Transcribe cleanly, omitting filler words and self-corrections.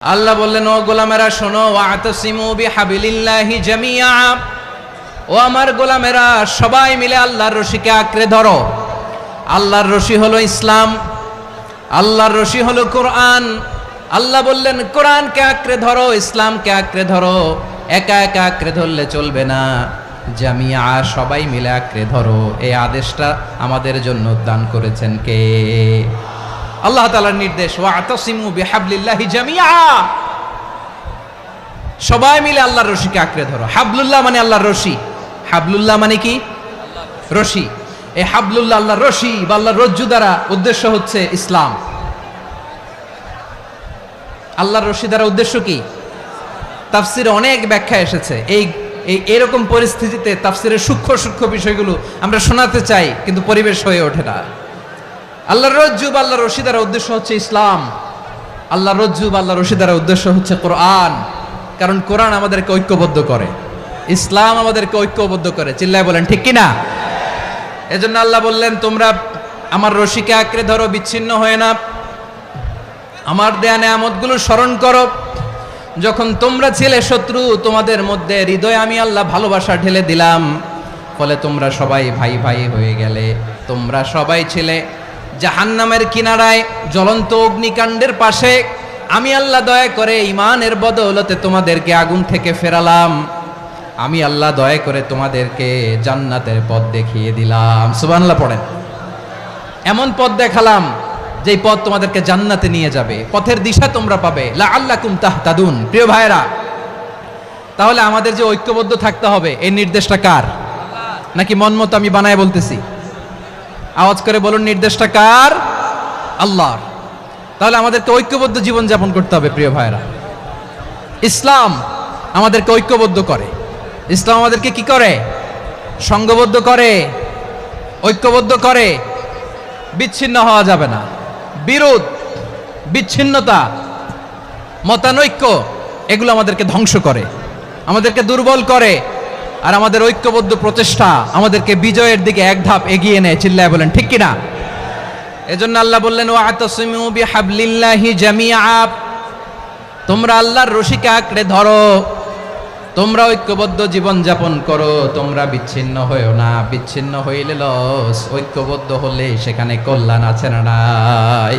আল্লাহ বললেন, ও গোলামেরা শোনো, ওয়াতাসিমু বিহাবিলিল্লাহি জামিআ, ও আমার গোলামেরা সবাই মিলে আল্লাহর রশিকে আঁকড়ে ধরো। আল্লাহর রশি হলো ইসলাম, আল্লাহর রশি হলো কোরআন। আল্লাহ বললেন কোরআনকে আঁকড়ে ধরো, ইসলামকে আঁকড়ে ধরো। একা একা আঁকড়ে ধরলে চলবে না, জামিআ সবাই মিলে আঁকড়ে ধরো। এই আদেশটা আমাদের জন্য দান করেছেন কে? আল্লাহ তাআলার নির্দেশ, ওয়াতাসিমু বিহাবলিল্লাহি জামিআ, সবাই মিলে আল্লাহর রশিকে আঁকড়ে ধরো। হাবলুল্লাহ মানে আল্লাহর রশি, হাবলুল্লাহ মানে কি? রশি। এই হাবলুল্লাহ আল্লাহর রশি বা আল্লাহর রজ্জু দ্বারা উদ্দেশ্য হচ্ছে ইসলাম। আল্লাহর রশি দ্বারা উদ্দেশ্য কি? তাফসিরে অনেক ব্যাখ্যা এসেছে। এরকম পরিস্থিতিতে তাফসিরের সূক্ষ্ম সূক্ষ্ম বিষয়গুলো আমরা শোনাতে চাই, কিন্তু পরিবেশ হয়ে ওঠে না। আল্লাহর রজ্জু বা আল্লাহর রশি দ্বারা উদ্দেশ্য হচ্ছে ইসলাম। আল্লাহর রজ্জু বা আল্লাহর রশি দ্বারা উদ্দেশ্য হচ্ছে কোরআন, কারণ কোরআন আমাদেরকে ঐক্যবদ্ধ করে, ইসলাম আমাদেরকে ঐক্যবদ্ধ করে। চিল্লায় বলেন ঠিক কিনা? এজন্য আল্লাহ বললেন, তোমরা আমার রশিকে আঁকড়ে ধরো, বিচ্ছিন্ন হয়ে না। আমার দেয়া নেয়ামতগুলো স্মরণ করো। যখন তোমরা ছিলে শত্রু, তোমাদের মধ্যে হৃদয়ে আমি আল্লাহ ভালোবাসা ঢেলে দিলাম, ফলে তোমরা সবাই ভাই ভাই হয়ে গেলে। তোমরা সবাই ছিলে জাহান্নামের কিনারায়, জ্বলন্ত অগ্নিকাণ্ডের পাশে। আমি আল্লাহ দয়া করে ঈমানের বদৌলতে তোমাদেরকে আগুন থেকে ফেরালাম। আমি আল্লাহ দয়া করে তোমাদেরকে জান্নাতের পথ দেখিয়ে দিলাম। সুবহানাল্লাহ পড়েন। এমন পথ দেখালাম যেই পথ তোমাদেরকে জান্নাতে নিয়ে যাবে, পথের দিশা তোমরা পাবে। লাআল্লাকুম তাহতাদুন। প্রিয় ভাইরা, তাহলে আমাদের যে ঐক্যবদ্ধ থাকতে হবে, এই নির্দেশটা কার? নাকি মন মতো আমি বানায় বলতেছি? আওয়াজ করে বলুন, নির্দেশটা কার? আল্লাহর। তাহলে আমাদেরকে ঐক্যবদ্ধ জীবন যাপন করতে হবে। প্রিয় ভাইরা, ইসলাম আমাদেরকে ঐক্যবদ্ধ করে। ইসলাম আমাদেরকে কি করে? সংঘবদ্ধ করে, ঐক্যবদ্ধ করে। বিচ্ছিন্ন হওয়া যাবে না। বিরোধ, বিচ্ছিন্নতা, মতানৈক্য, এগুলো আমাদেরকে ধ্বংস করে, আমাদেরকে দুর্বল করে। আর আমাদের ঐক্যবদ্ধ প্রচেষ্টা আমাদেরকে বিজয়ের দিকে এক ধাপ এগিয়ে নেয়। চিল্লায় বলেন ঠিক কিনা? এজন্য আল্লাহ বললেন, ওয়াতাসিমু বিহাবলিল্লাহি জামিআ, তোমরা আল্লাহর রশিকে আঁকড়ে ধরো, তোমরা ঐক্যবদ্ধ জীবন যাপন করো, তোমরা বিচ্ছিন্ন হয়েও না। বিচ্ছিন্ন হইলে লস, ঐক্যবদ্ধ হলে সেখানে কল্যাণ আছে না নাই?